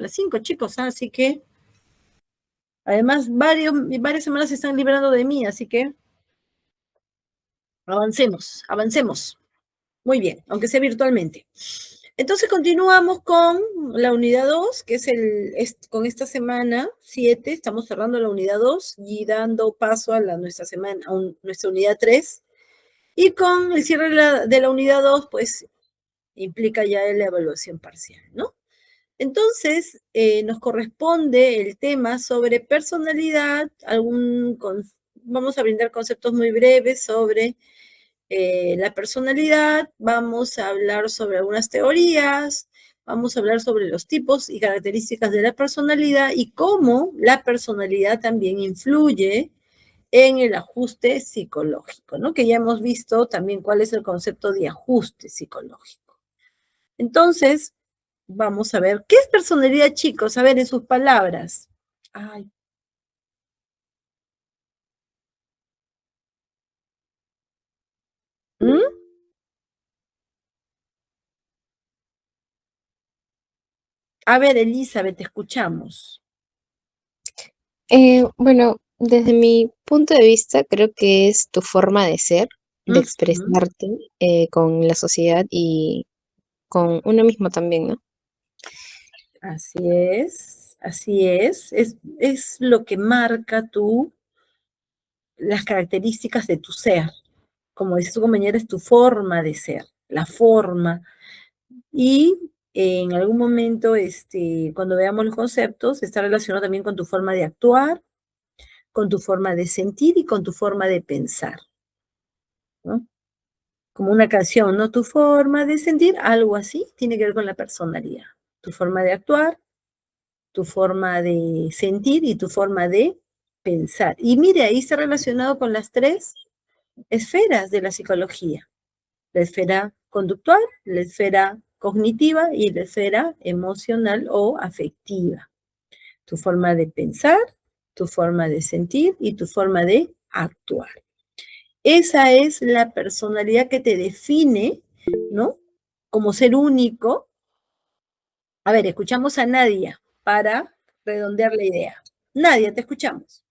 las 5, chicos, ¿ah? Así que, además, varias semanas se están librando de mí, así que avancemos. Muy bien, aunque sea virtualmente. Entonces continuamos con la unidad 2, que con esta semana 7, estamos cerrando la unidad 2 y dando paso a nuestra unidad 3. Y con el cierre de la unidad 2, pues implica ya la evaluación parcial, ¿no? Entonces, nos corresponde el tema sobre personalidad, vamos a brindar conceptos muy breves sobre la personalidad, vamos a hablar sobre algunas teorías, vamos a hablar sobre los tipos y características de la personalidad y cómo la personalidad también influye en el ajuste psicológico, ¿no? Que ya hemos visto también cuál es el concepto de ajuste psicológico. Entonces, vamos a ver, ¿qué es personalidad, chicos? A ver, en sus palabras. Ay. ¿Mm? A ver, Elizabeth, te escuchamos. Bueno, desde mi punto de vista, creo que es tu forma de ser, de expresarte con la sociedad y con uno mismo también, ¿no? Así es lo que marca las características de tu ser. Como dice su compañera, es tu forma de ser, la forma. Y en algún momento, cuando veamos los conceptos, está relacionado también con tu forma de actuar, con tu forma de sentir y con tu forma de pensar, ¿no? Como una canción, ¿no? Tu forma de sentir, algo así, tiene que ver con la personalidad. Tu forma de actuar, tu forma de sentir y tu forma de pensar. Y mire, ahí está relacionado con las 3 esferas de la psicología. La esfera conductual, la esfera cognitiva y la esfera emocional o afectiva. Tu forma de pensar, tu forma de sentir y tu forma de actuar. Esa es la personalidad que te define, ¿no? Como ser único. A ver, escuchamos a Nadia para redondear la idea. Nadia, te escuchamos.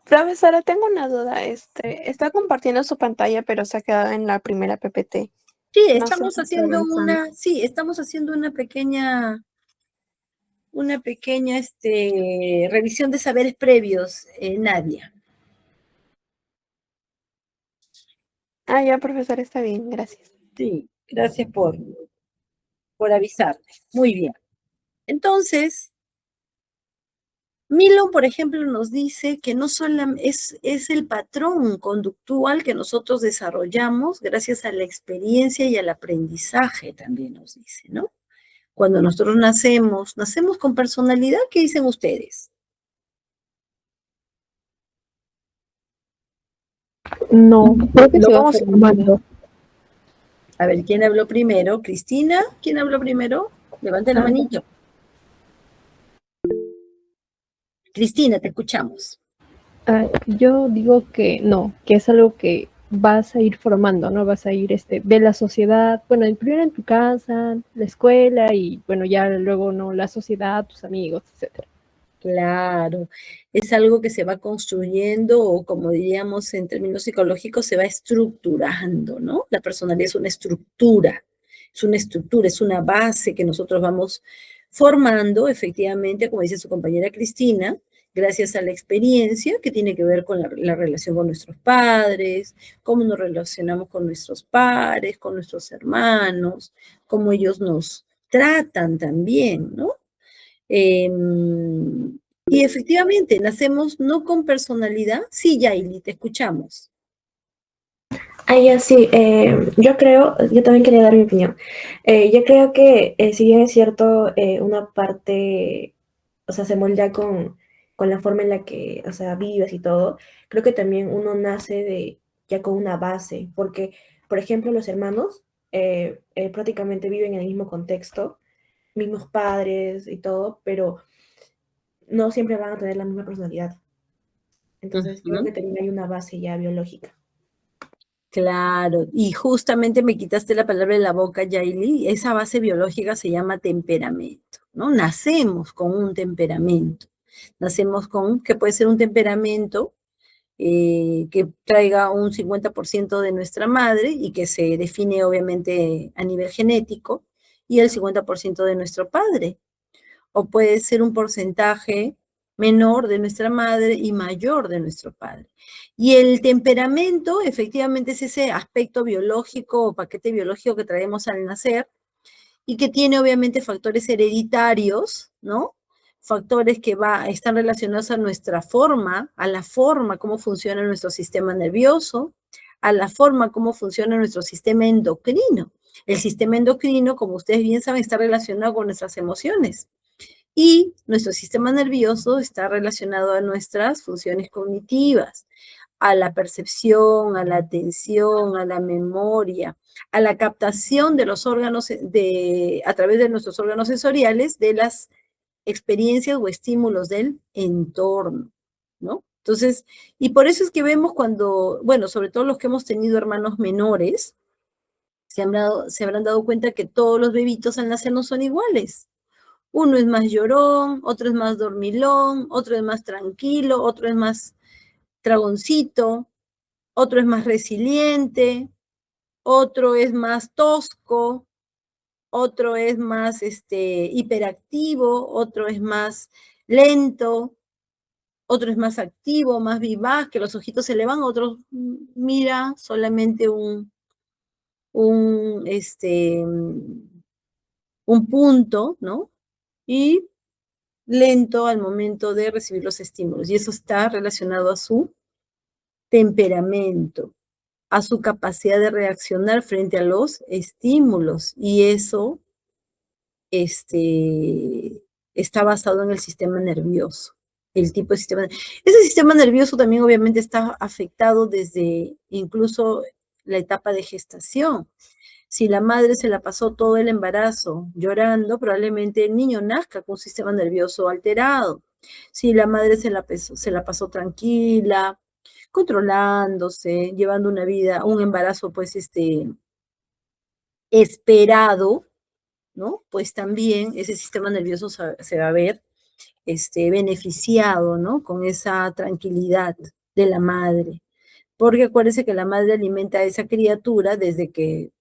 Profesora, tengo una duda. Está compartiendo su pantalla, pero se ha quedado en la primera PPT. Sí, No sé estamos si está haciendo avanzando. estamos haciendo una pequeña revisión de saberes previos, Nadia. Ya, profesora, está bien, gracias. Sí, gracias por avisarme. Muy bien. Entonces, Milon, por ejemplo, nos dice que no solo es el patrón conductual que nosotros desarrollamos gracias a la experiencia y al aprendizaje, también nos dice, ¿no? Cuando nosotros nacemos con personalidad, ¿qué dicen ustedes? No, creo que Lo se va vamos formando. a ver, ¿quién habló primero? ¿Cristina? ¿Quién habló primero? Levante la manito. Cristina, te escuchamos. Yo digo que no, que es algo que vas a ir formando, ¿no? Vas a ir de la sociedad, bueno, primero en tu casa, la escuela y bueno, ya luego, ¿no? La sociedad, tus amigos, etcétera. Claro, es algo que se va construyendo o como diríamos en términos psicológicos, se va estructurando, ¿no? La personalidad es una estructura, es una base que nosotros vamos formando efectivamente, como dice su compañera Cristina, gracias a la experiencia que tiene que ver con la relación con nuestros padres, cómo nos relacionamos con nuestros pares, con nuestros hermanos, cómo ellos nos tratan también, ¿no? Y efectivamente, nacemos no con personalidad. Sí, Yaili, te escuchamos. Ya sí, yo también quería dar mi opinión. Yo creo que si bien es cierto, una parte, o sea, se molda con la forma en la que, o sea, vives y todo, creo que también uno nace ya con una base, porque, por ejemplo, los hermanos prácticamente viven en el mismo contexto, mismos padres y todo, pero no siempre van a tener la misma personalidad. Entonces, creo que también hay una base ya biológica. Claro, y justamente me quitaste la palabra de la boca, Yaili. Esa base biológica se llama temperamento. ¿no? Nacemos con un temperamento. Nacemos con, que puede ser un temperamento que traiga un 50% de nuestra madre y que se define obviamente a nivel genético, y el 50% de nuestro padre. O puede ser un porcentaje menor de nuestra madre y mayor de nuestro padre. Y el temperamento efectivamente es ese aspecto biológico o paquete biológico que traemos al nacer y que tiene obviamente factores hereditarios, ¿no? Factores que están relacionados a nuestra forma, a la forma cómo funciona nuestro sistema nervioso, a la forma cómo funciona nuestro sistema endocrino. El sistema endocrino, como ustedes bien saben, está relacionado con nuestras emociones. Y nuestro sistema nervioso está relacionado a nuestras funciones cognitivas, a la percepción, a la atención, a la memoria, a la captación de los órganos, a través de nuestros órganos sensoriales, de las experiencias o estímulos del entorno, ¿no? Entonces, y por eso es que vemos cuando, bueno, sobre todo los que hemos tenido hermanos menores, se habrán dado cuenta que todos los bebitos al nacer no son iguales. Uno es más llorón, otro es más dormilón, otro es más tranquilo, otro es más dragoncito, otro es más resiliente, otro es más tosco, otro es más hiperactivo, otro es más lento, otro es más activo, más vivaz, que los ojitos se le van, otro mira solamente un punto, ¿no? Y lento al momento de recibir los estímulos. Y eso está relacionado a su temperamento, a su capacidad de reaccionar frente a los estímulos. Y eso está basado en el sistema nervioso. El tipo de sistema. Ese sistema nervioso también obviamente está afectado desde incluso la etapa de gestación. Si la madre se la pasó todo el embarazo llorando, probablemente el niño nazca con un sistema nervioso alterado. Si la madre se la pasó tranquila, controlándose, llevando una vida, un embarazo pues esperado, ¿no? Pues también ese sistema nervioso se va a ver beneficiado, ¿no? Con esa tranquilidad de la madre. Porque acuérdense que la madre alimenta a esa criatura desde que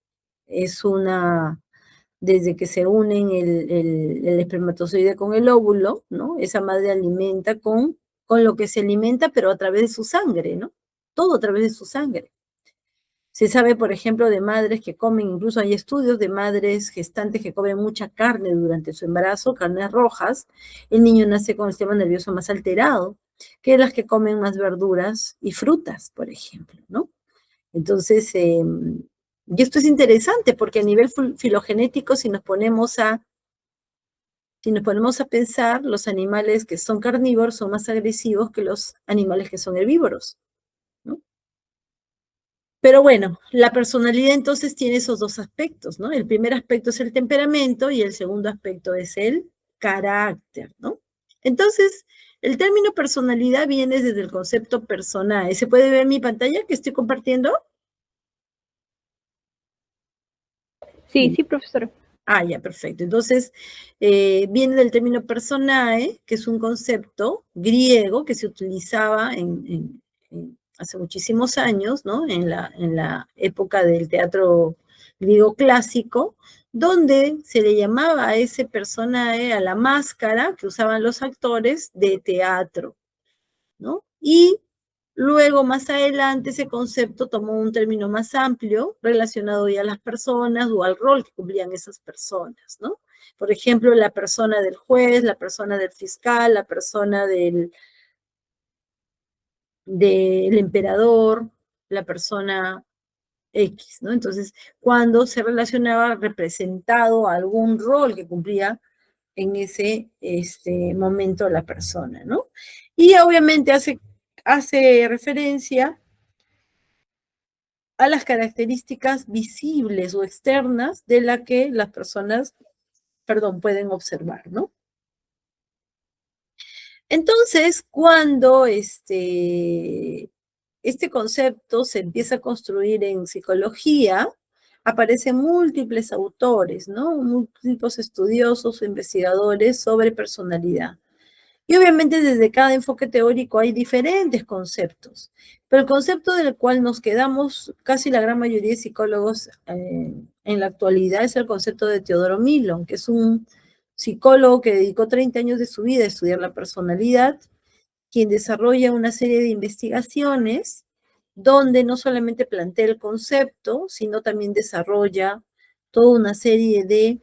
desde que se unen el espermatozoide con el óvulo, ¿no? Esa madre alimenta con lo que se alimenta, pero a través de su sangre, ¿no? Todo a través de su sangre. Se sabe, por ejemplo, de madres que comen, incluso hay estudios de madres gestantes que comen mucha carne durante su embarazo, carnes rojas. El niño nace con el sistema nervioso más alterado que las que comen más verduras y frutas, por ejemplo, ¿no? Entonces, y esto es interesante porque a nivel filogenético, si nos ponemos a pensar, los animales que son carnívoros son más agresivos que los animales que son herbívoros, ¿no? Pero bueno, la personalidad entonces tiene esos dos aspectos, ¿no? El primer aspecto es el temperamento y el segundo aspecto es el carácter, ¿no? Entonces, el término personalidad viene desde el concepto personae. ¿Se puede ver en mi pantalla que estoy compartiendo? Sí, sí, profesora. Ah, ya, perfecto. Entonces, viene del término personae, que es un concepto griego que se utilizaba hace muchísimos años, ¿no? En la época del teatro griego clásico, donde se le llamaba a ese personae, a la máscara que usaban los actores de teatro, ¿no? Y luego, más adelante, ese concepto tomó un término más amplio relacionado ya a las personas o al rol que cumplían esas personas, ¿no? Por ejemplo, la persona del juez, la persona del fiscal, la persona del emperador, la persona X, ¿no? Entonces, cuando se relacionaba representado a algún rol que cumplía en ese momento la persona, ¿no? Y obviamente hace referencia a las características visibles o externas de la que las personas, pueden observar, ¿no? Entonces, cuando este concepto se empieza a construir en psicología, aparecen múltiples autores, ¿no? Múltiples estudiosos o investigadores sobre personalidad. Y obviamente desde cada enfoque teórico hay diferentes conceptos, pero el concepto del cual nos quedamos casi la gran mayoría de psicólogos en la actualidad es el concepto de Teodoro Millon, que es un psicólogo que dedicó 30 años de su vida a estudiar la personalidad, quien desarrolla una serie de investigaciones donde no solamente plantea el concepto, sino también desarrolla toda una serie de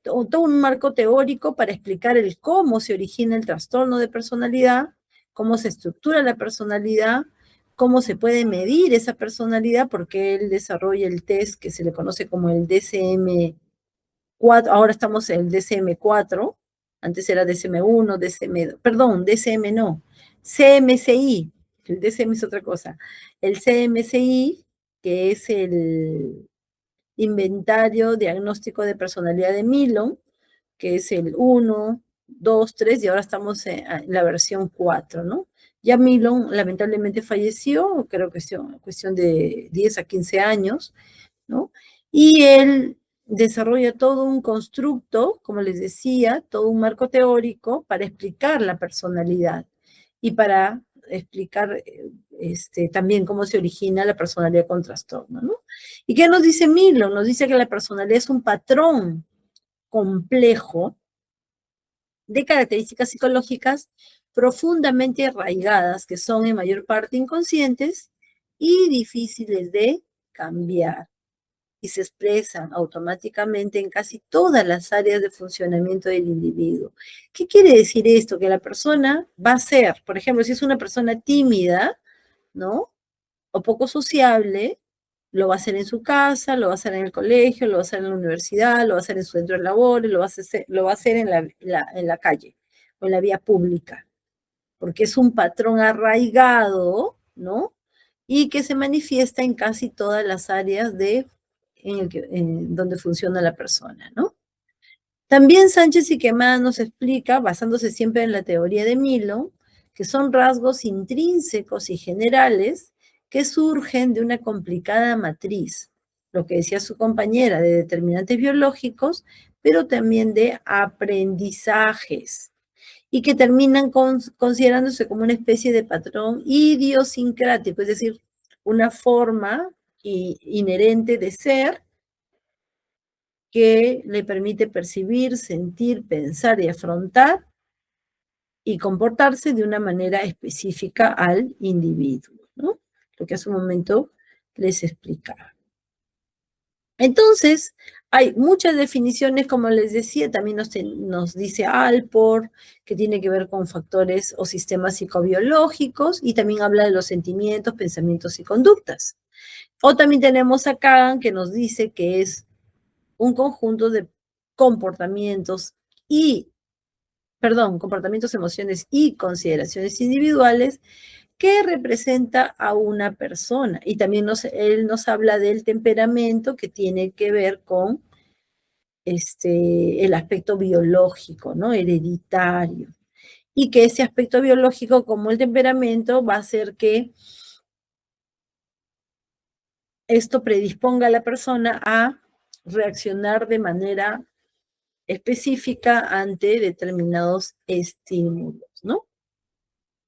todo un marco teórico para explicar el cómo se origina el trastorno de personalidad, cómo se estructura la personalidad, cómo se puede medir esa personalidad, porque él desarrolla el test que se le conoce como el DSM-4, ahora estamos en el DSM-4, antes era DSM-1, perdón, DSM no, CMCI, el DSM es otra cosa, el CMCI, que es el Inventario Diagnóstico de Personalidad de Millon, que es el 1, 2, 3, y ahora estamos en la versión 4, ¿no? Ya Millon lamentablemente falleció, creo que es cuestión de 10 a 15 años, ¿no? Y él desarrolla todo un constructo, como les decía, todo un marco teórico para explicar la personalidad y para explicar también cómo se origina la personalidad con trastorno, ¿no? ¿Y qué nos dice Millon? Nos dice que la personalidad es un patrón complejo de características psicológicas profundamente arraigadas, que son en mayor parte inconscientes y difíciles de cambiar, y se expresan automáticamente en casi todas las áreas de funcionamiento del individuo. ¿Qué quiere decir esto? Que la persona va a ser, por ejemplo, si es una persona tímida, ¿no? O poco sociable, lo va a hacer en su casa, lo va a hacer en el colegio, lo va a hacer en la universidad, lo va a hacer en su centro de labores, lo va a hacer en la calle o en la vía pública, porque es un patrón arraigado, ¿no? Y que se manifiesta en casi todas las áreas en donde funciona la persona, ¿no? También Sánchez y Quemada nos explica, basándose siempre en la teoría de Millon, que son rasgos intrínsecos y generales que surgen de una complicada matriz, lo que decía su compañera, de determinantes biológicos, pero también de aprendizajes, y que terminan considerándose como una especie de patrón idiosincrático, es decir, una forma inherente de ser que le permite percibir, sentir, pensar y afrontar y comportarse de una manera específica al individuo, ¿no? Lo que hace un momento les explicaba. Entonces, hay muchas definiciones, como les decía, también nos dice Alport, que tiene que ver con factores o sistemas psicobiológicos, y también habla de los sentimientos, pensamientos y conductas. O también tenemos a Kagan, que nos dice que es un conjunto de comportamientos, emociones y consideraciones individuales que representa a una persona. Y también él nos habla del temperamento, que tiene que ver con el aspecto biológico, ¿no? Hereditario. Y que ese aspecto biológico, como el temperamento, va a hacer que esto predisponga a la persona a reaccionar de manera específica ante determinados estímulos, ¿no?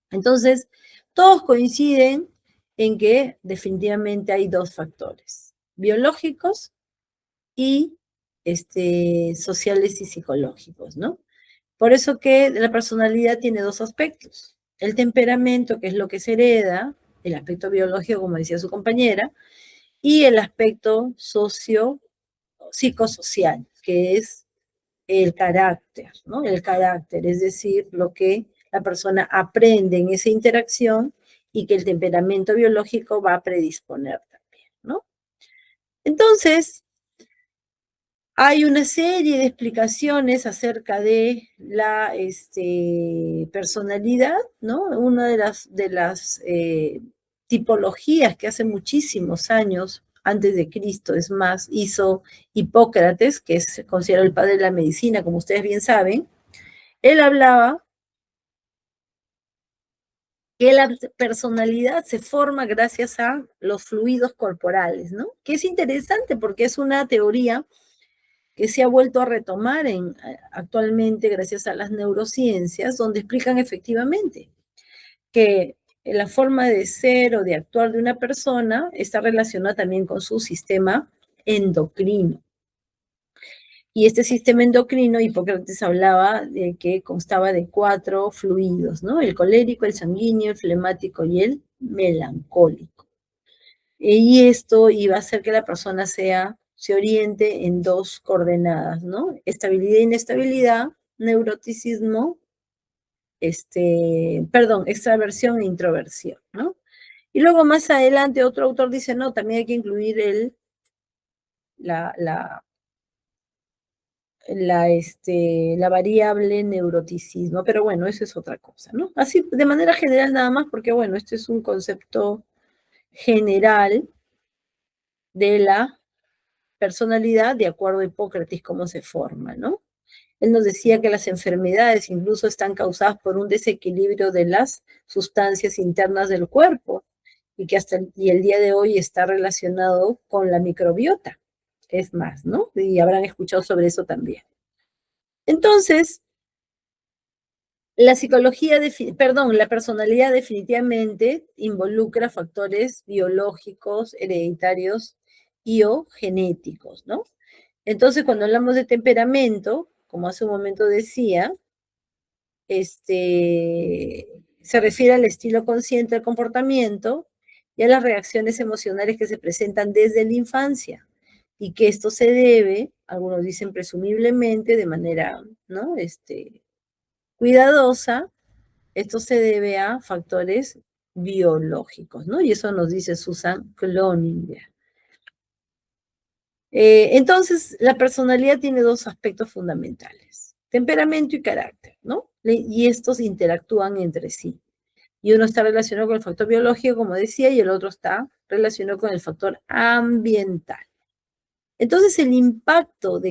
Entonces, todos coinciden en que definitivamente hay dos factores, biológicos y sociales y psicológicos, ¿no? Por eso que la personalidad tiene dos aspectos, el temperamento, que es lo que se hereda, el aspecto biológico, como decía su compañera, y el aspecto psicosocial, que es el carácter, ¿no? El carácter, es decir, lo que la persona aprende en esa interacción y que el temperamento biológico va a predisponer también, ¿no? Entonces, hay una serie de explicaciones acerca de la personalidad, ¿no? Una de las tipologías que hace muchísimos años antes de Cristo, es más, hizo Hipócrates, que es considerado el padre de la medicina, como ustedes bien saben. Él hablaba que la personalidad se forma gracias a los fluidos corporales, ¿no? Que es interesante porque es una teoría que se ha vuelto a retomar actualmente gracias a las neurociencias, donde explican efectivamente que la forma de ser o de actuar de una persona está relacionada también con su sistema endocrino. Y este sistema endocrino, Hipócrates hablaba de que constaba de 4 fluidos, ¿no? El colérico, el sanguíneo, el flemático y el melancólico. Y esto iba a hacer que la persona se oriente en 2 coordenadas, ¿no? Estabilidad e inestabilidad, neuroticismo, extraversión e introversión, ¿no? Y luego más adelante otro autor dice, no, también hay que incluir la variable neuroticismo, pero bueno, eso es otra cosa, ¿no? Así, de manera general nada más, porque bueno, este es un concepto general de la personalidad de acuerdo a Hipócrates, cómo se forma, ¿no? Él nos decía que las enfermedades incluso están causadas por un desequilibrio de las sustancias internas del cuerpo y que hasta el día de hoy está relacionado con la microbiota. Es más, ¿no? Y habrán escuchado sobre eso también. Entonces, la personalidad definitivamente involucra factores biológicos, hereditarios y o genéticos, ¿no? Entonces, cuando hablamos de temperamento, como hace un momento decía, se refiere al estilo consciente del comportamiento y a las reacciones emocionales que se presentan desde la infancia, y que esto se debe, algunos dicen presumiblemente, de manera, ¿no? Cuidadosa, esto se debe a factores biológicos, ¿no? Y eso nos dice Susan Cloninger. Entonces, la personalidad tiene 2 aspectos fundamentales, temperamento y carácter, ¿no? Y estos interactúan entre sí. Y uno está relacionado con el factor biológico, como decía, y el otro está relacionado con el factor ambiental. Entonces, el impacto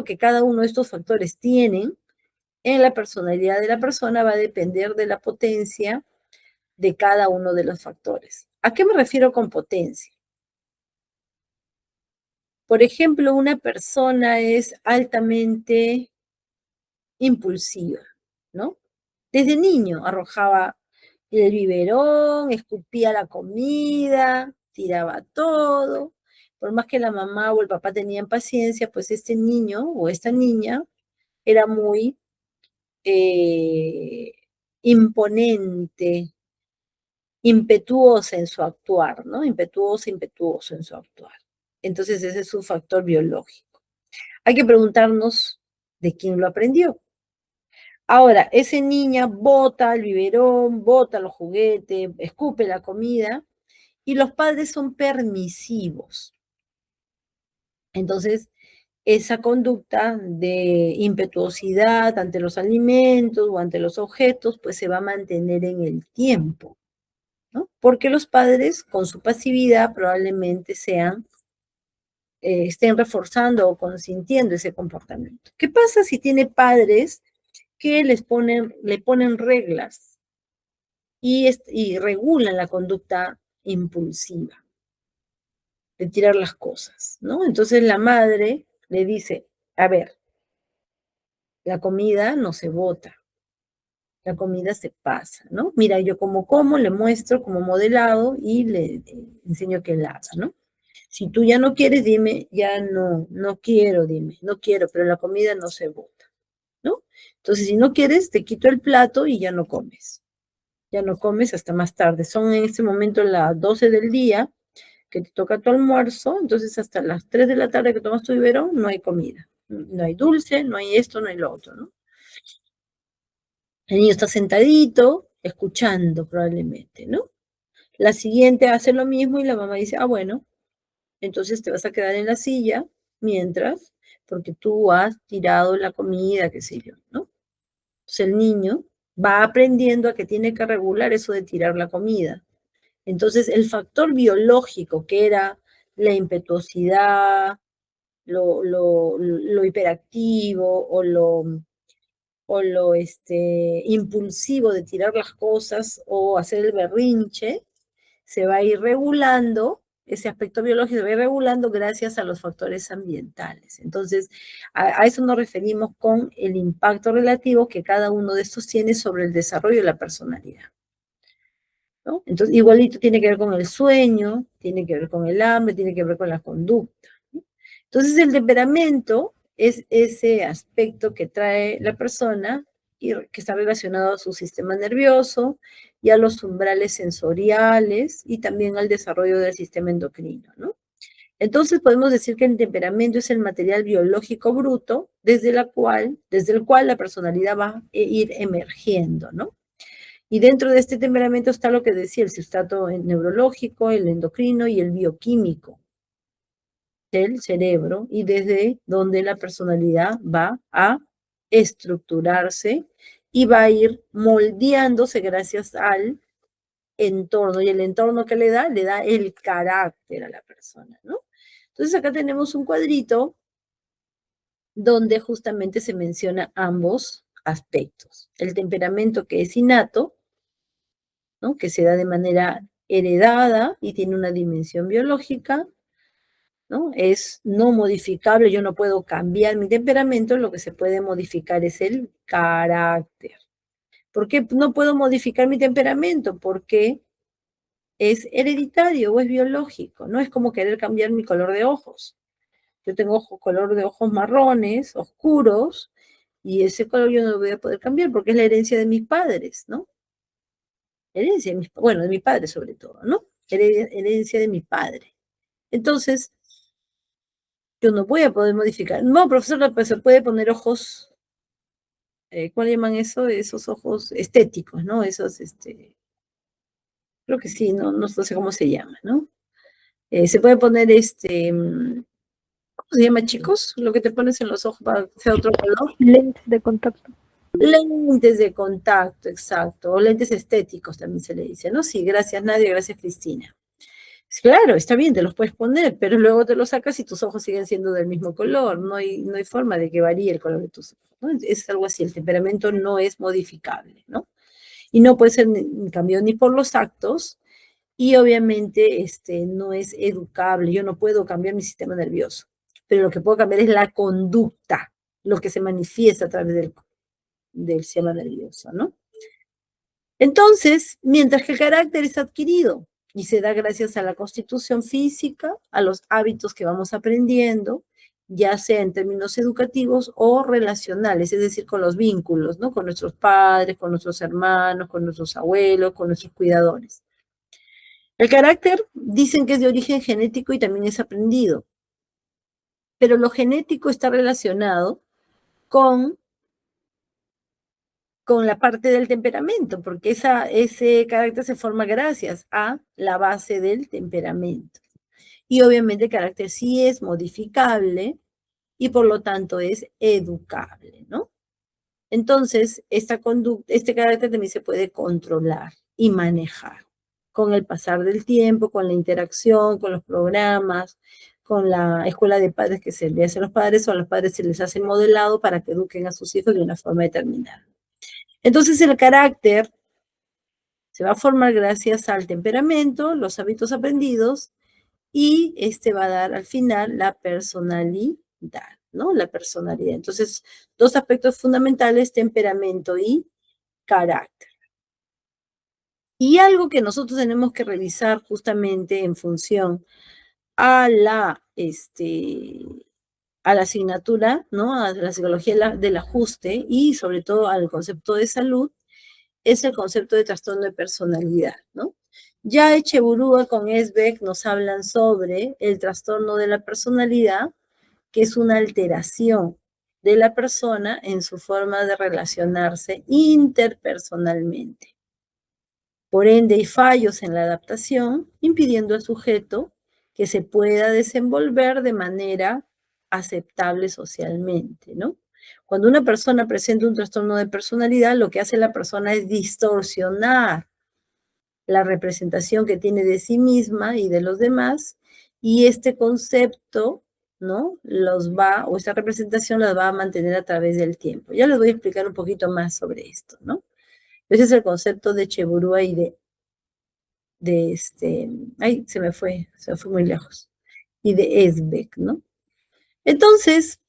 que cada uno de estos factores tienen en la personalidad de la persona va a depender de la potencia de cada uno de los factores. ¿A qué me refiero con potencia? Por ejemplo, una persona es altamente impulsiva, ¿no? Desde niño arrojaba el biberón, escupía la comida, tiraba todo. Por más que la mamá o el papá tenían paciencia, pues este niño o esta niña era muy imponente, impetuosa en su actuar, ¿no? Impetuoso en su actuar. Entonces ese es un factor biológico. Hay que preguntarnos de quién lo aprendió. Ahora, esa niña bota el biberón, bota los juguetes, escupe la comida, y los padres son permisivos. Entonces, esa conducta de impetuosidad ante los alimentos o ante los objetos, pues se va a mantener en el tiempo, ¿no? Porque los padres, con su pasividad, probablemente estén reforzando o consintiendo ese comportamiento. ¿Qué pasa si tiene padres que le ponen reglas y regulan la conducta impulsiva de tirar las cosas, ¿no? Entonces la madre le dice, a ver, la comida no se bota, la comida se pasa, ¿no? Mira, yo como, le muestro como modelado y le enseño que la haga, ¿no? Si tú ya no quieres, dime, ya no quiero, dime, no quiero, pero la comida no se bota, ¿no? Entonces, si no quieres, te quito el plato y ya no comes. Ya no comes hasta más tarde. Son en este momento las 12 del día que te toca tu almuerzo, entonces hasta las 3 de la tarde que tomas tu biberón, no hay comida. No hay dulce, no hay esto, no hay lo otro, ¿no? El niño está sentadito, escuchando probablemente, ¿no? La siguiente hace lo mismo y la mamá dice, bueno, entonces te vas a quedar en la silla mientras, porque tú has tirado la comida, qué sé yo, ¿no? Entonces el niño va aprendiendo a que tiene que regular eso de tirar la comida. Entonces el factor biológico, que era la impetuosidad, lo hiperactivo o o lo impulsivo de tirar las cosas o hacer el berrinche, se va a ir regulando, ese aspecto biológico se va a ir regulando gracias a los factores ambientales. Entonces, a eso nos referimos con el impacto relativo que cada uno de estos tiene sobre el desarrollo de la personalidad, ¿no? Entonces, igualito tiene que ver con el sueño, tiene que ver con el hambre, tiene que ver con la conducta, ¿no? Entonces, el temperamento es ese aspecto que trae la persona y que está relacionado a su sistema nervioso y a los umbrales sensoriales y también al desarrollo del sistema endocrino, ¿no? Entonces podemos decir que el temperamento es el material biológico bruto desde el cual la personalidad va a ir emergiendo, ¿no? Y dentro de este temperamento está lo que decía el sustrato neurológico, el endocrino y el bioquímico del cerebro, y desde donde la personalidad va a estructurarse y va a ir moldeándose gracias al entorno. Y el entorno que le da el carácter a la persona, ¿no? Entonces acá tenemos un cuadrito donde justamente se menciona ambos aspectos. El temperamento que es innato, ¿no? Que se da de manera heredada y tiene una dimensión biológica, ¿no? Es no modificable, yo no puedo cambiar mi temperamento, lo que se puede modificar es el carácter. ¿Por qué no puedo modificar mi temperamento? Porque es hereditario o es biológico, no es como querer cambiar mi color de ojos. Yo tengo color de ojos marrones, oscuros, y ese color yo no lo voy a poder cambiar porque es la herencia de mis padres, ¿no? Herencia de de mi padre sobre todo, ¿no? Herencia de mi padre. Entonces, yo no voy a poder modificar. No, profesor, pues se puede poner ojos, ¿cuál llaman eso? Esos ojos estéticos, ¿no? Esos, creo que sí, no sé cómo se llama, ¿no? Se puede poner ¿cómo se llama, chicos? Lo que te pones en los ojos para que sea otro color. Lentes de contacto. Lentes de contacto, exacto. O lentes estéticos también se le dice, ¿no? Sí, gracias Nadia, gracias Cristina. Claro, está bien, te los puedes poner, pero luego te los sacas y tus ojos siguen siendo del mismo color. No hay forma de que varíe el color de tus ojos, ¿no? Es algo así, el temperamento no es modificable, ¿no? Y no puede ser cambiado ni por los actos, y obviamente no es educable. Yo no puedo cambiar mi sistema nervioso, pero lo que puedo cambiar es la conducta, lo que se manifiesta a través del sistema nervioso, ¿no? Entonces, mientras que el carácter es adquirido y se da gracias a la constitución física, a los hábitos que vamos aprendiendo, ya sea en términos educativos o relacionales, es decir, con los vínculos, ¿no? Con nuestros padres, con nuestros hermanos, con nuestros abuelos, con nuestros cuidadores. El carácter dicen que es de origen genético y también es aprendido, pero lo genético está relacionado con la parte del temperamento, porque ese carácter se forma gracias a la base del temperamento. Y obviamente el carácter sí es modificable y por lo tanto es educable, ¿no? Entonces, este carácter también se puede controlar y manejar con el pasar del tiempo, con la interacción, con los programas, con la escuela de padres que se le hace a los padres, o a los padres se les hace modelado para que eduquen a sus hijos de una forma determinada. Entonces el carácter se va a formar gracias al temperamento, los hábitos aprendidos, y va a dar al final la personalidad, ¿no? La personalidad. Entonces, dos aspectos fundamentales, temperamento y carácter. Y algo que nosotros tenemos que revisar justamente en función a la asignatura, ¿no? A la psicología del ajuste y sobre todo al concepto de salud, es el concepto de trastorno de personalidad, ¿no? Ya Echeburúa con Esbeck nos hablan sobre el trastorno de la personalidad, que es una alteración de la persona en su forma de relacionarse interpersonalmente. Por ende, hay fallos en la adaptación, impidiendo al sujeto que se pueda desenvolver de manera aceptable socialmente, ¿no? Cuando una persona presenta un trastorno de personalidad, lo que hace la persona es distorsionar la representación que tiene de sí misma y de los demás, y este concepto ¿no? O esta representación las va a mantener a través del tiempo. Ya les voy a explicar un poquito más sobre esto, ¿no? Ese es el concepto de Cheburua y ay, se me fue muy lejos. Y de Esbeck, ¿no? Entonces,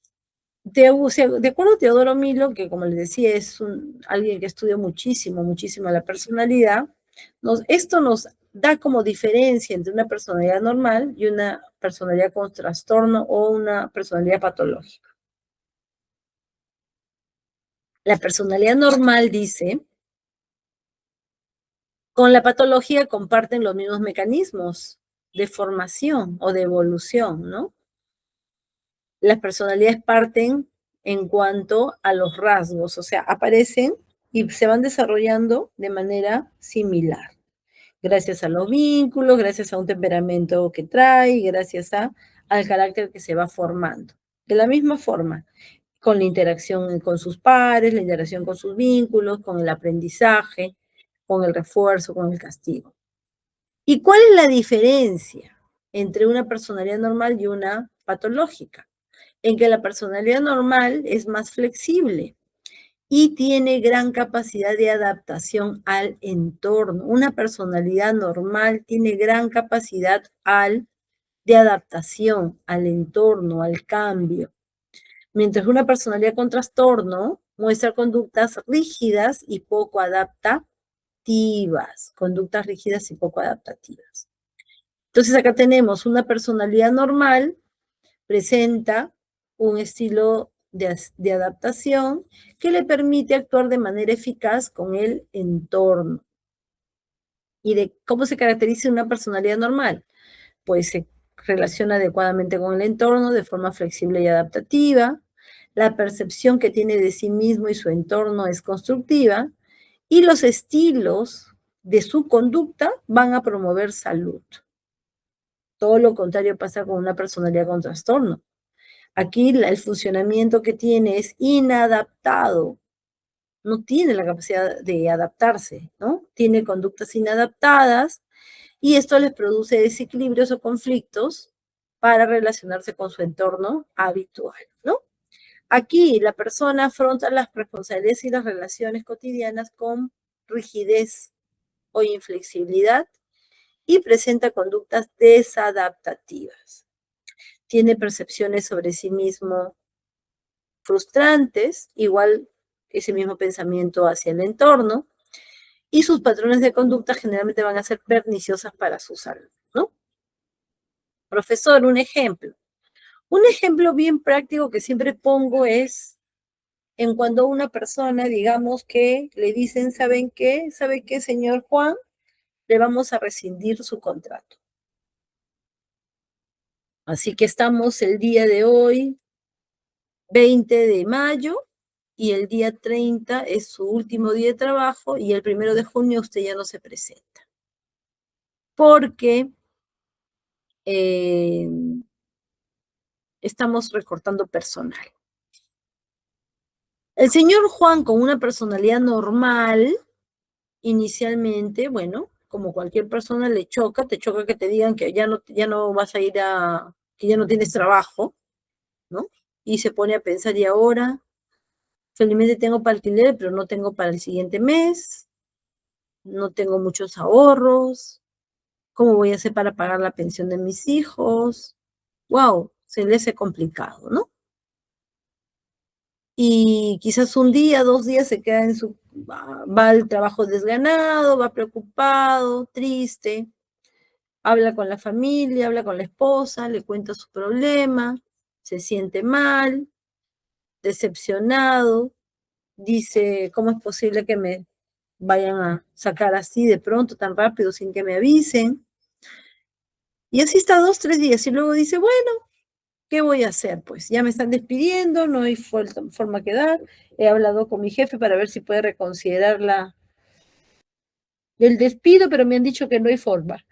de acuerdo a Teodoro Milo, que como les decía, es alguien que estudia muchísimo la personalidad, esto nos da como diferencia entre una personalidad normal y una personalidad con trastorno o una personalidad patológica. La personalidad normal, dice, con la patología comparten los mismos mecanismos de formación o de evolución, ¿no? Las personalidades parten en cuanto a los rasgos, o sea, aparecen y se van desarrollando de manera similar, gracias a los vínculos, gracias a un temperamento que trae, gracias al carácter que se va formando. De la misma forma, con la interacción con sus pares, la interacción con sus vínculos, con el aprendizaje, con el refuerzo, con el castigo. ¿Y cuál es la diferencia entre una personalidad normal y una patológica? En que la personalidad normal es más flexible y tiene gran capacidad de adaptación al entorno. Una personalidad normal tiene gran capacidad de adaptación al entorno, al cambio. Mientras una personalidad con trastorno muestra conductas rígidas y poco adaptativas. Conductas rígidas y poco adaptativas. Entonces acá tenemos una personalidad normal, presenta un estilo de adaptación que le permite actuar de manera eficaz con el entorno. ¿Y de cómo se caracteriza una personalidad normal? Pues se relaciona adecuadamente con el entorno de forma flexible y adaptativa, la percepción que tiene de sí mismo y su entorno es constructiva, y los estilos de su conducta van a promover salud. Todo lo contrario pasa con una personalidad con trastorno. Aquí el funcionamiento que tiene es inadaptado, no tiene la capacidad de adaptarse, ¿no? Tiene conductas inadaptadas y esto les produce desequilibrios o conflictos para relacionarse con su entorno habitual, ¿no? Aquí la persona afronta las responsabilidades y las relaciones cotidianas con rigidez o inflexibilidad y presenta conductas desadaptativas. Tiene percepciones sobre sí mismo frustrantes, igual ese mismo pensamiento hacia el entorno, y sus patrones de conducta generalmente van a ser perniciosas para su salud, ¿no? Profesor, un ejemplo. Un ejemplo bien práctico que siempre pongo es en cuando una persona, digamos que le dicen, ¿saben qué? ¿Sabe qué, señor Juan? Le vamos a rescindir su contrato. Así que estamos el día de hoy, 20 de mayo, y el día 30 es su último día de trabajo, y el 1 de junio usted ya no se presenta. Porque estamos recortando personal. El señor Juan, con una personalidad normal, inicialmente, bueno, como cualquier persona le choca, te choca que te digan que ya no vas a ir que ya no tienes trabajo, ¿no? Y se pone a pensar, y ahora, felizmente tengo para alquiler, pero no tengo para el siguiente mes, no tengo muchos ahorros, ¿cómo voy a hacer para pagar la pensión de mis hijos? Wow, se le hace complicado, ¿no? Y quizás un día, 2 días se queda va al trabajo desganado, va preocupado, triste, habla con la familia, habla con la esposa, le cuenta su problema, se siente mal, decepcionado, dice, ¿cómo es posible que me vayan a sacar así de pronto, tan rápido, sin que me avisen? Y así está 2, 3 días, y luego dice, bueno, ¿qué voy a hacer? Pues ya me están despidiendo, no hay forma que dar. He hablado con mi jefe para ver si puede reconsiderar el despido, pero me han dicho que no hay forma.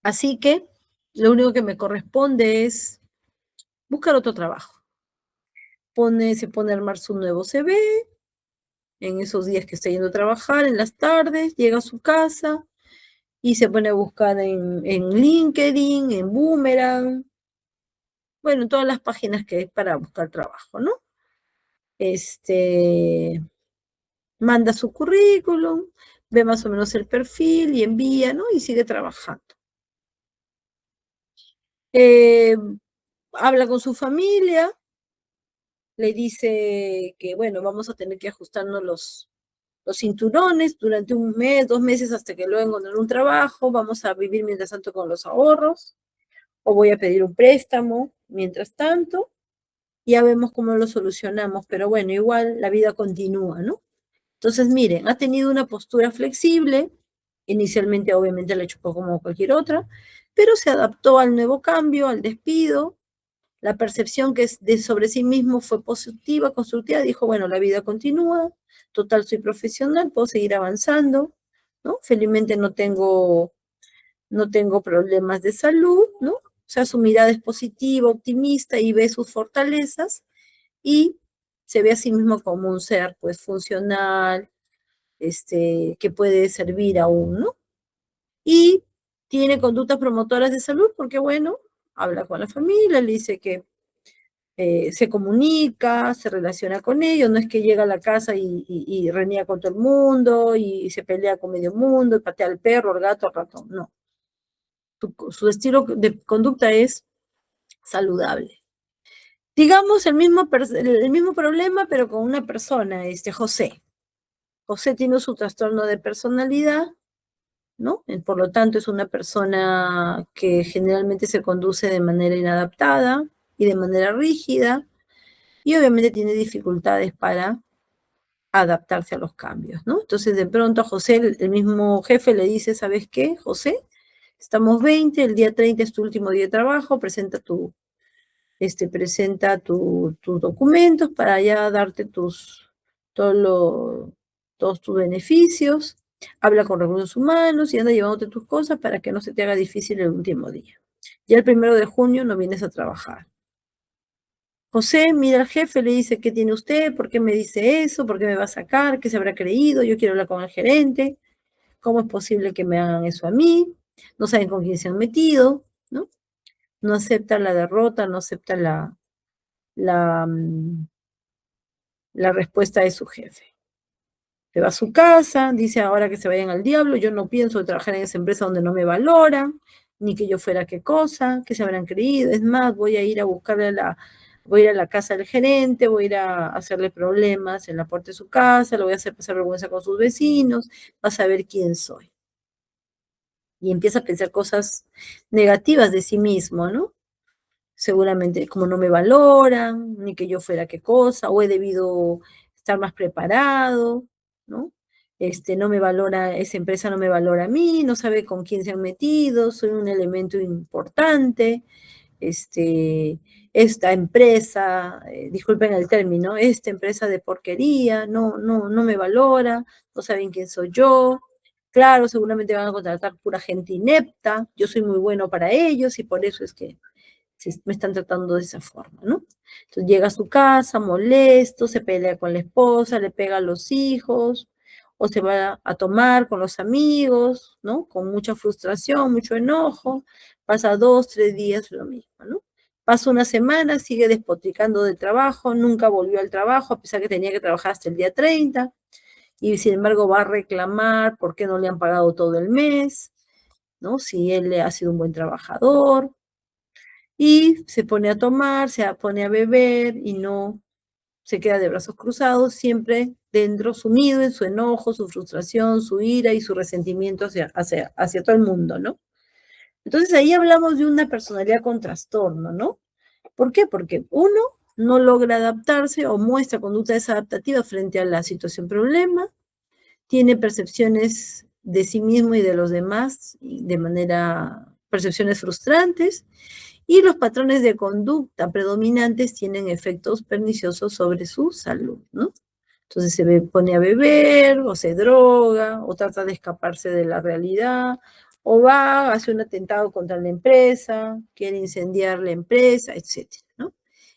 Así que lo único que me corresponde es buscar otro trabajo. Se pone a armar su nuevo CV en esos días que está yendo a trabajar, en las tardes, llega a su casa y se pone a buscar en LinkedIn, en Boomerang, bueno, en todas las páginas que hay para buscar trabajo, ¿no? Manda su currículum, ve más o menos el perfil y envía, ¿no? Y sigue trabajando. Habla con su familia, le dice que, bueno, vamos a tener que ajustarnos los cinturones durante 1 mes, 2 meses, hasta que luego encontrar un trabajo, vamos a vivir mientras tanto con los ahorros, o voy a pedir un préstamo mientras tanto, y ya vemos cómo lo solucionamos, pero bueno, igual la vida continúa, ¿no? Entonces, miren, ha tenido una postura flexible, inicialmente obviamente la chocó como cualquier otra, pero se adaptó al nuevo cambio, al despido, la percepción que es de sobre sí mismo fue positiva, constructiva, dijo, bueno, la vida continúa, total soy profesional, puedo seguir avanzando, ¿no? Felizmente no tengo problemas de salud, ¿no? O sea, su mirada es positiva, optimista y ve sus fortalezas y se ve a sí mismo como un ser, pues, funcional, que puede servir aún, ¿no? Y tiene conductas promotoras de salud porque, bueno, habla con la familia, le dice que se comunica, se relaciona con ellos, no es que llega a la casa y reniega con todo el mundo y se pelea con medio mundo y patea al perro, al gato, al ratón, no. Su estilo de conducta es saludable. Digamos el mismo problema, pero con una persona, José. José tiene su trastorno de personalidad, ¿no? Por lo tanto, es una persona que generalmente se conduce de manera inadaptada y de manera rígida, y obviamente tiene dificultades para adaptarse a los cambios, ¿no? Entonces, de pronto a José, el mismo jefe le dice, ¿sabes qué, José? Estamos 20, el día 30 es tu último día de trabajo, presenta tus documentos para ya darte todos tus beneficios, habla con recursos humanos y anda llevándote tus cosas para que no se te haga difícil el último día. Ya el 1 de junio no vienes a trabajar. José mira al jefe, le dice, ¿qué tiene usted? ¿Por qué me dice eso? ¿Por qué me va a sacar? ¿Qué se habrá creído? Yo quiero hablar con el gerente. ¿Cómo es posible que me hagan eso a mí? No saben con quién se han metido, ¿no? No acepta la derrota, no acepta la respuesta de su jefe. Se va a su casa, dice ahora que se vayan al diablo, yo no pienso trabajar en esa empresa donde no me valoran, ni que yo fuera qué cosa, que se habrán creído. Es más, voy a ir a buscarle voy a ir a la casa del gerente, voy a ir a hacerle problemas en la puerta de su casa, lo voy a hacer pasar vergüenza con sus vecinos, va a saber quién soy. Y empieza a pensar cosas negativas de sí mismo, ¿no? Seguramente como no me valoran, ni que yo fuera qué cosa, o he debido estar más preparado, ¿no? No me valora, esa empresa no me valora a mí, no sabe con quién se han metido, soy un elemento importante, esta empresa, disculpen el término, esta empresa de porquería, no me valora, no saben quién soy yo. Claro, seguramente van a contratar pura gente inepta, yo soy muy bueno para ellos y por eso es que me están tratando de esa forma, ¿no? Entonces llega a su casa molesto, se pelea con la esposa, le pega a los hijos, o se va a tomar con los amigos, ¿no? Con mucha frustración, mucho enojo, pasa 2, 3 días lo mismo, ¿no? Pasa una semana, sigue despotricando del trabajo, nunca volvió al trabajo, a pesar que tenía que trabajar hasta el día 30, y sin embargo va a reclamar por qué no le han pagado todo el mes, ¿no? Si él ha sido un buen trabajador, y se pone a tomar, se pone a beber y no se queda de brazos cruzados, siempre dentro, sumido en su enojo, su frustración, su ira y su resentimiento hacia todo el mundo, ¿no? Entonces ahí hablamos de una personalidad con trastorno, ¿no? ¿Por qué? Porque uno no logra adaptarse o muestra conducta desadaptativa frente a la situación problema, tiene percepciones de sí mismo y de los demás percepciones frustrantes, y los patrones de conducta predominantes tienen efectos perniciosos sobre su salud, ¿no? Entonces pone a beber, o se droga, o trata de escaparse de la realidad, o hace un atentado contra la empresa, quiere incendiar la empresa, etcétera, ¿no?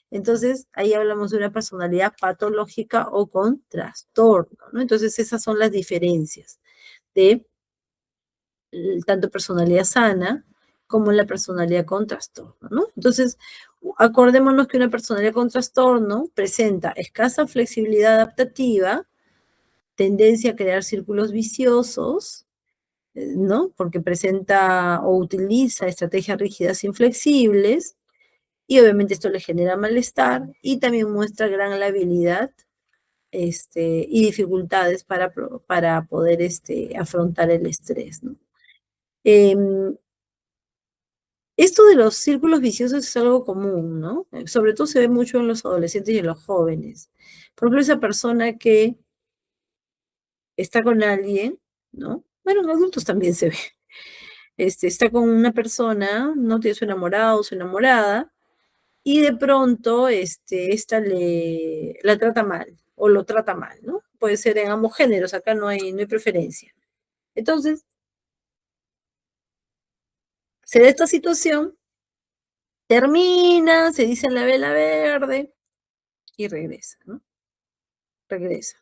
Entonces, ahí hablamos de una personalidad patológica o con trastorno, ¿no? Entonces, esas son las diferencias de tanto personalidad sana como la personalidad con trastorno, ¿no? Entonces, acordémonos que una personalidad con trastorno presenta escasa flexibilidad adaptativa, tendencia a crear círculos viciosos, ¿no? Porque presenta o utiliza estrategias rígidas e inflexibles, y obviamente esto le genera malestar, y también muestra gran labilidad y dificultades para poder afrontar el estrés, ¿no? Esto de los círculos viciosos es algo común, ¿no? Sobre todo se ve mucho en los adolescentes y en los jóvenes. Por ejemplo, esa persona que está con alguien, ¿no? Bueno, en adultos también se ve. Está con una persona, no tiene su enamorado o su enamorada, y de pronto esta la trata mal, o lo trata mal, ¿no? Puede ser en ambos géneros, acá no hay preferencia. Entonces, se da esta situación, termina, se dice la vela verde, y regresa, ¿no? Regresa.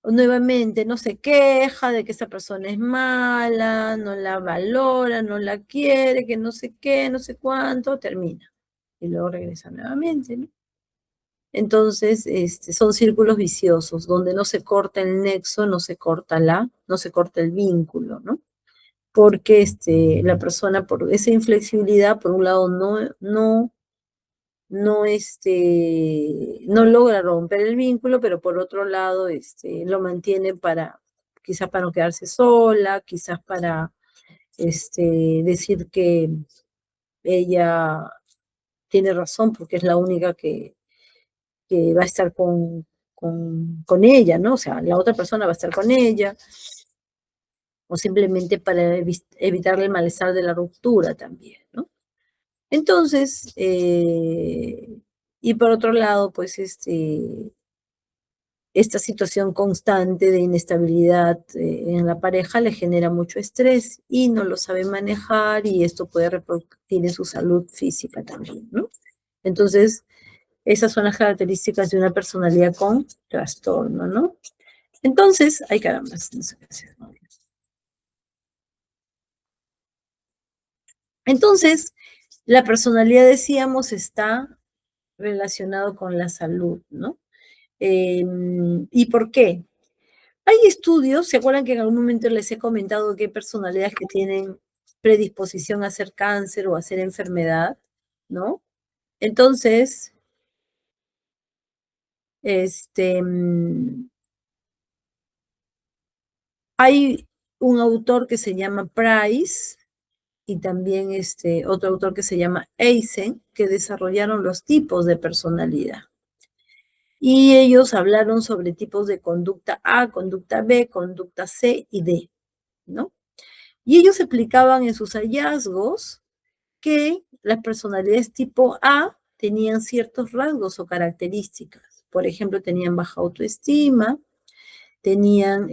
O nuevamente no se queja de que esa persona es mala, no la valora, no la quiere, que no sé qué, no sé cuánto, termina. Y luego regresa nuevamente, ¿no? Entonces, son círculos viciosos, donde no se corta el nexo, no se corta el vínculo, ¿no? Porque la persona, por esa inflexibilidad, por un lado, no logra romper el vínculo, pero por otro lado, lo mantiene quizás para no quedarse sola, quizás para, decir que ella tiene razón porque es la única que va a estar con ella, ¿no? O sea, la otra persona va a estar con ella, o simplemente para evitar el malestar de la ruptura también, ¿no? Entonces, y por otro lado, pues esta situación constante de inestabilidad en la pareja le genera mucho estrés y no lo sabe manejar, y esto puede repercutir en su salud física también, ¿no? Entonces, esas son las características de una personalidad con trastorno, ¿no? Entonces, ay caramba, no sé qué hacer. Entonces, la personalidad, decíamos, está relacionado con la salud, ¿no? ¿Y por qué? Hay estudios, ¿se acuerdan que en algún momento les he comentado que hay personalidades que tienen predisposición a hacer cáncer o a hacer enfermedad, ¿no? Entonces, hay un autor que se llama Price y también otro autor que se llama Eisen, que desarrollaron los tipos de personalidad. Y ellos hablaron sobre tipos de conducta A, conducta B, conducta C y D, ¿no? Y ellos explicaban en sus hallazgos que las personalidades tipo A tenían ciertos rasgos o características. Por ejemplo, tenían baja autoestima, tenían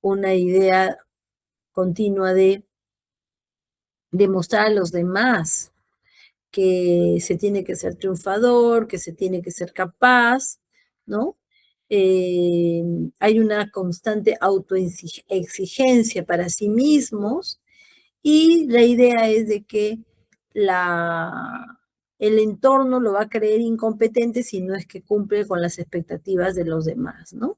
una idea continua de demostrar a los demás que se tiene que ser triunfador, que se tiene que ser capaz, ¿no? Hay una constante autoexigencia para sí mismos, y la idea es de que el entorno lo va a creer incompetente si no es que cumple con las expectativas de los demás, ¿no?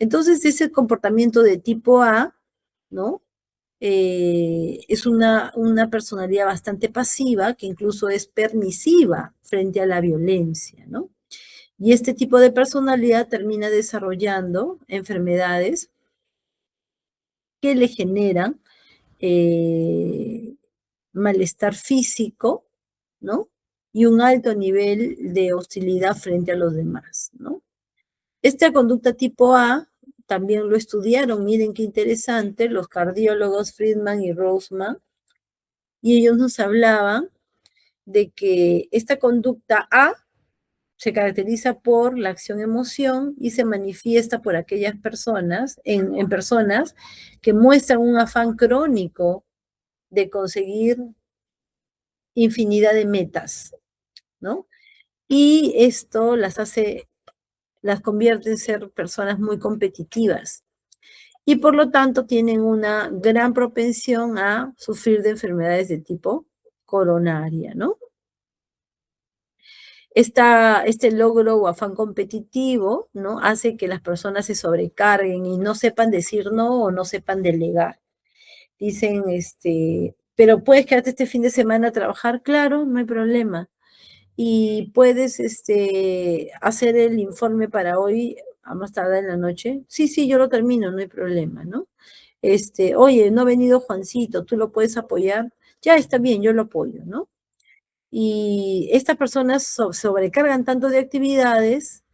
Entonces, ese comportamiento de tipo A, ¿no? Es una personalidad bastante pasiva, que incluso es permisiva frente a la violencia, ¿no? Y este tipo de personalidad termina desarrollando enfermedades que le generan malestar físico, ¿no? Y un alto nivel de hostilidad frente a los demás, ¿no? Esta conducta tipo A también lo estudiaron, miren qué interesante, los cardiólogos Friedman y Roseman, y ellos nos hablaban de que esta conducta A se caracteriza por la acción-emoción y se manifiesta por aquellas personas, en personas que muestran un afán crónico de conseguir infinidad de metas, ¿no? Y esto las convierte en ser personas muy competitivas, y por lo tanto tienen una gran propensión a sufrir de enfermedades de tipo coronaria, ¿no? Este logro o afán competitivo, ¿no? Hace que las personas se sobrecarguen y no sepan decir no o no sepan delegar. Dicen, pero puedes quedarte este fin de semana a trabajar, claro, no hay problema. Y puedes, hacer el informe para hoy a más tarde en la noche. Sí, sí, yo lo termino, no hay problema, ¿no? Oye, no ha venido Juancito, ¿tú lo puedes apoyar? Ya está bien, yo lo apoyo, ¿no? Y estas personas sobrecargan tanto de actividades,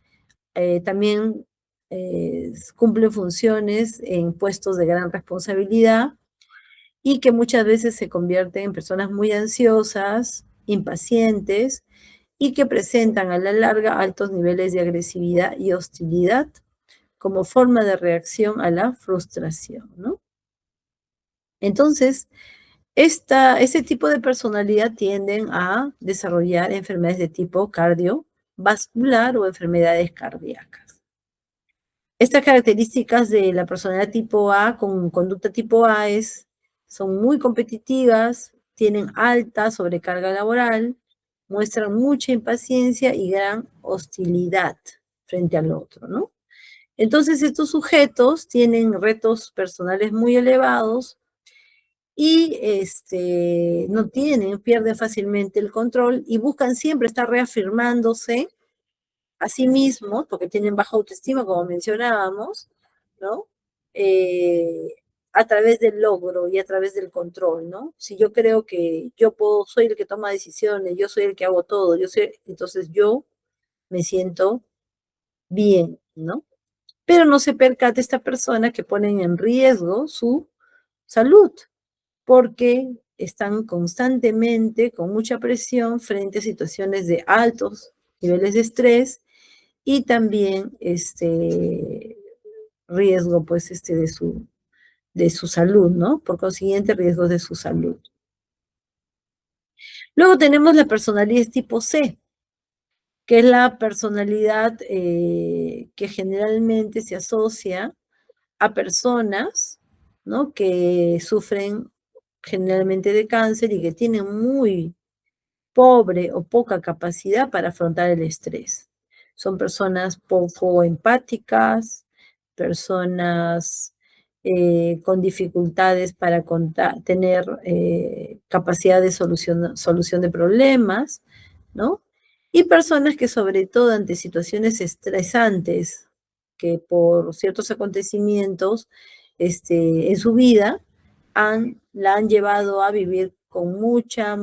también cumplen funciones en puestos de gran responsabilidad y que muchas veces se convierten en personas muy ansiosas, impacientes y que presentan a la larga altos niveles de agresividad y hostilidad como forma de reacción a la frustración, ¿no? Entonces, ese tipo de personalidad tienden a desarrollar enfermedades de tipo cardiovascular o enfermedades cardíacas. Estas características de la personalidad tipo A con conducta tipo A son muy competitivas, tienen alta sobrecarga laboral, muestran mucha impaciencia y gran hostilidad frente al otro, ¿no? Entonces, estos sujetos tienen retos personales muy elevados y no pierden fácilmente el control y buscan siempre estar reafirmándose a sí mismos, porque tienen baja autoestima, como mencionábamos, ¿no? A través del logro y a través del control, ¿no? Si yo creo que soy el que toma decisiones, yo soy el que hago todo, entonces yo me siento bien, ¿no? Pero no se percata esta persona que ponen en riesgo su salud, porque están constantemente con mucha presión frente a situaciones de altos niveles de estrés y también riesgo, pues, de su salud, ¿no? Por consiguiente, riesgos de su salud. Luego tenemos la personalidad tipo C, que es la personalidad que generalmente se asocia a personas, ¿no? Que sufren generalmente de cáncer y que tienen muy pobre o poca capacidad para afrontar el estrés. Son personas poco empáticas, personas con dificultades para tener capacidad de solución de problemas, ¿no? Y personas que sobre todo ante situaciones estresantes, que por ciertos acontecimientos en su vida la han llevado a vivir con mucha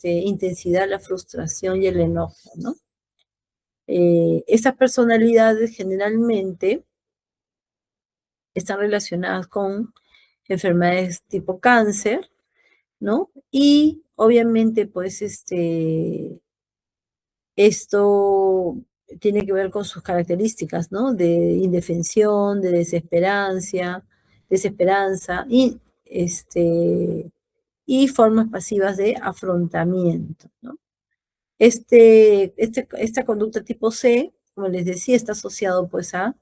intensidad la frustración y el enojo, ¿no? Esas personalidades generalmente están relacionadas con enfermedades tipo cáncer, ¿no? Y obviamente, pues, esto tiene que ver con sus características, ¿no? De indefensión, de desesperanza y formas pasivas de afrontamiento, ¿no? Esta conducta tipo C, como les decía, está asociado pues a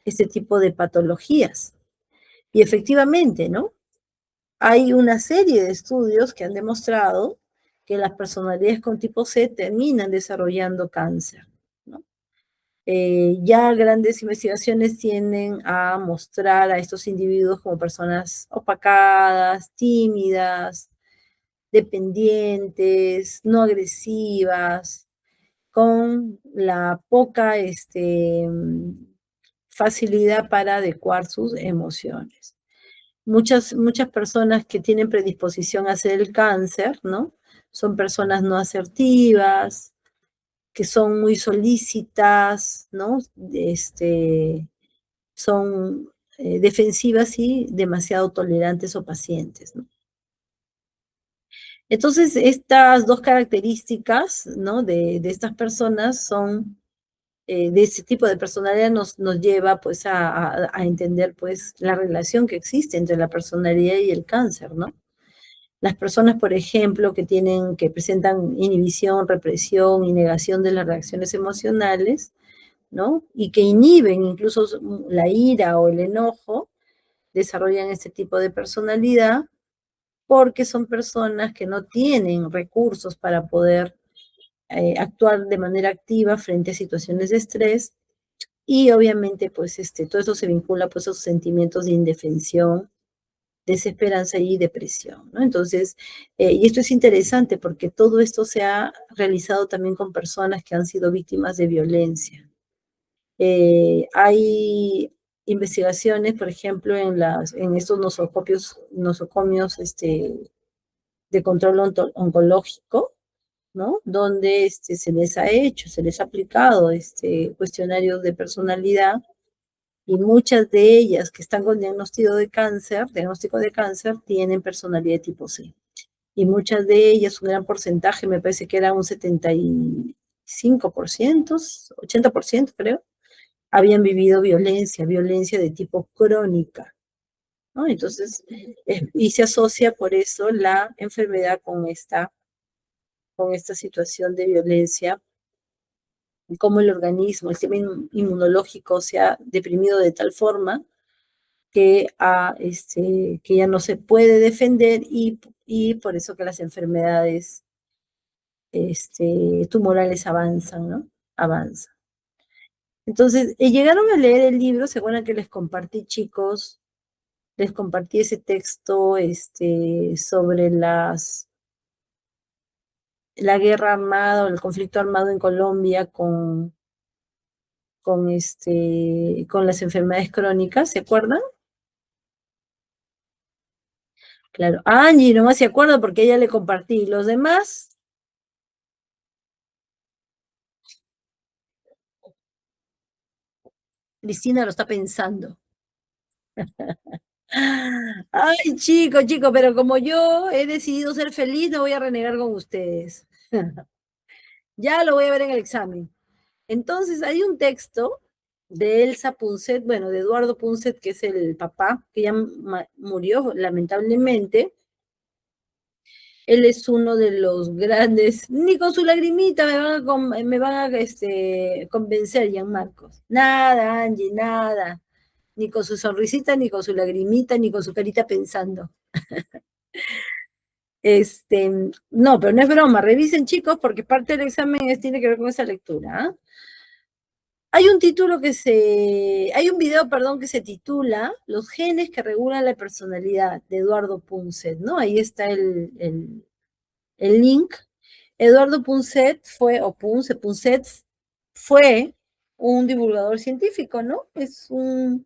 este tipo de patologías. Y efectivamente, ¿no? Hay una serie de estudios que han demostrado que las personalidades con tipo C terminan desarrollando cáncer, ¿no? Ya grandes investigaciones tienden a mostrar a estos individuos como personas opacadas, tímidas, dependientes, no agresivas, con la poca facilidad para adecuar sus emociones. Muchas personas que tienen predisposición a hacer el cáncer, ¿no? Son personas no asertivas, que son muy solícitas, ¿no? Son defensivas y demasiado tolerantes o pacientes, ¿no? Entonces, estas dos características, ¿no? de estas personas son, de ese tipo de personalidad nos lleva, pues, a entender, pues, la relación que existe entre la personalidad y el cáncer, ¿no? Las personas, por ejemplo, que presentan inhibición, represión y negación de las reacciones emocionales, ¿no? Y que inhiben incluso la ira o el enojo, desarrollan este tipo de personalidad porque son personas que no tienen recursos para poder actuar de manera activa frente a situaciones de estrés, y obviamente pues todo eso se vincula pues a sus sentimientos de indefensión, desesperanza y depresión, ¿no? Entonces, y esto es interesante porque todo esto se ha realizado también con personas que han sido víctimas de violencia. Hay investigaciones, por ejemplo, en estos nosocomios de control oncológico, ¿no? Donde se les ha aplicado cuestionarios de personalidad, y muchas de ellas que están con diagnóstico de cáncer, tienen personalidad de tipo C. Y muchas de ellas, un gran porcentaje, me parece que era un 75%, 80% creo, habían vivido violencia de tipo crónica, ¿no? Entonces, y se asocia por eso la enfermedad con esta situación de violencia, como el organismo, el sistema inmunológico se ha deprimido de tal forma que ya no se puede defender, y por eso que las enfermedades tumorales avanzan, ¿no? Avanzan. Entonces, llegaron a leer el libro, ¿se acuerdan que les compartí, chicos? Les compartí ese texto sobre la guerra armada o el conflicto armado en Colombia con las enfermedades crónicas, ¿se acuerdan? Claro, Angie nomás se acuerda porque ella le compartí. Los demás, Cristina lo está pensando. Ay, chico, pero como yo he decidido ser feliz, no voy a renegar con ustedes. Ya lo voy a ver en el examen. Entonces, hay un texto de Elsa Punset, bueno, de Eduardo Punset, que es el papá, que ya murió lamentablemente. Él es uno de los grandes, ni con su lagrimita me van a convencer, Gianmarcos. Nada, Angie, nada. Ni con su sonrisita, ni con su lagrimita, ni con su carita pensando. No, pero no es broma. Revisen, chicos, porque parte del examen tiene que ver con esa lectura. ¿Ah? Hay un video, perdón, que se titula Los genes que regulan la personalidad, de Eduardo Punset, ¿no? Ahí está el link. Eduardo Punset fue un divulgador científico, ¿no? Es un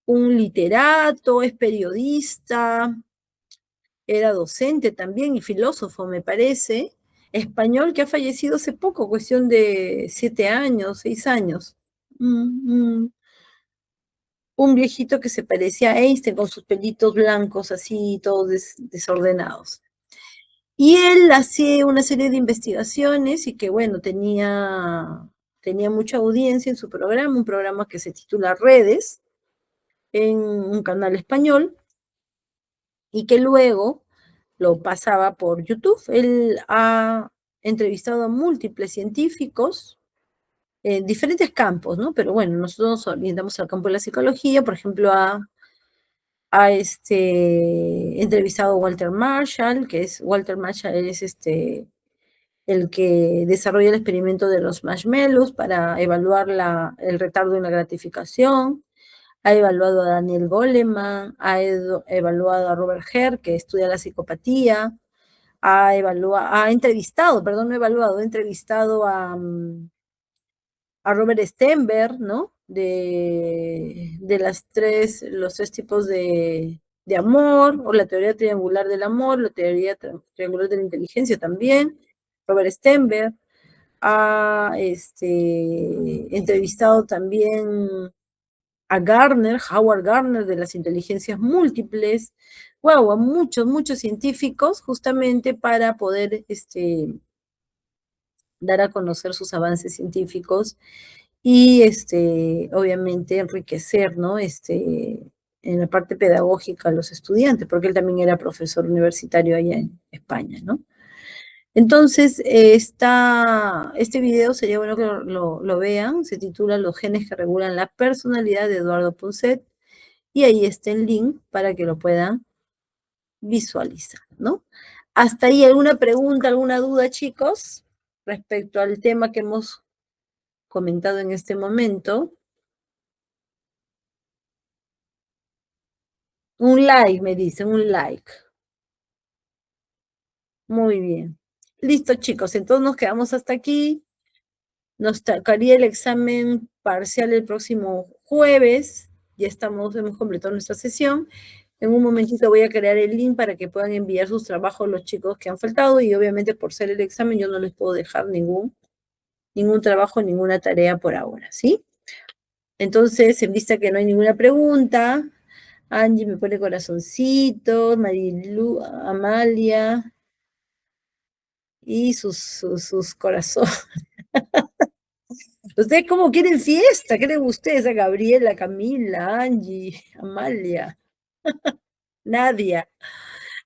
literato, es periodista, era docente también y filósofo, me parece, español, que ha fallecido hace poco, cuestión de 7 años, 6 años. Un viejito que se parecía a Einstein con sus pelitos blancos, así, todos desordenados. Y él hacía una serie de investigaciones y que, bueno, tenía mucha audiencia en su programa, un programa que se titula Redes, en un canal español, y que luego lo pasaba por YouTube. Él ha entrevistado a múltiples científicos en diferentes campos, ¿no? Pero bueno, nosotros nos orientamos al campo de la psicología. Por ejemplo, ha entrevistado a Walter Marshall, Walter Marshall es el que desarrolla el experimento de los marshmallows para evaluar el retardo en la gratificación. Ha evaluado a Daniel Goleman, ha evaluado a Robert Herr, que estudia la psicopatía, ha entrevistado a Robert Stenberg, ¿no? De los tres tipos de amor, o la teoría triangular del amor, la teoría triangular de la inteligencia también. Robert Stenberg ha entrevistado también a Howard Gardner, de las inteligencias múltiples. Wow, a muchos científicos, justamente para poder dar a conocer sus avances científicos y obviamente enriquecer, ¿no? En la parte pedagógica a los estudiantes, porque él también era profesor universitario allá en España, ¿no? Entonces, este video sería bueno que lo vean, se titula Los genes que regulan la personalidad, de Eduardo Punset, y ahí está el link para que lo puedan visualizar, ¿no? Hasta ahí, ¿alguna pregunta, alguna duda, chicos, respecto al tema que hemos comentado en este momento? Un like, me dicen, un like. Muy bien. Listo, chicos, entonces nos quedamos hasta aquí. Nos tocaría el examen parcial el próximo jueves. Ya hemos completado nuestra sesión. En un momentito voy a crear el link para que puedan enviar sus trabajos los chicos que han faltado y obviamente por ser el examen yo no les puedo dejar ningún trabajo, ninguna tarea por ahora, ¿sí? Entonces, en vista que no hay ninguna pregunta, Angie me pone corazoncitos, Marilu, Amalia y sus corazones. ¿Ustedes cómo quieren fiesta? ¿Qué les ustedes a Gabriela, Camila, Angie, Amalia, Nadia?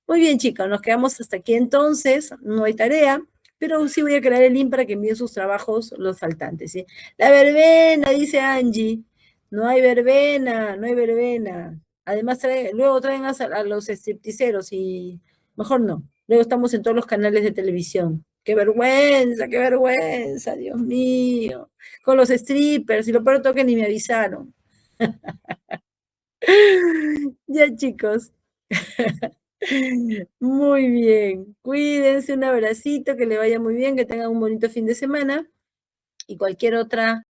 Muy bien, chicos, nos quedamos hasta aquí entonces. No hay tarea, pero sí voy a crear el link para que envíen sus trabajos los faltantes, ¿sí? La verbena, dice Angie. No hay verbena, no hay verbena. Además, luego traen a los stripteaseros y mejor no. Luego estamos en todos los canales de televisión. Qué vergüenza, Dios mío. Con los strippers, y lo peor es que ni me avisaron. Ya, chicos. Muy bien. Cuídense, un abracito, que le vaya muy bien, que tengan un bonito fin de semana. Y cualquier otra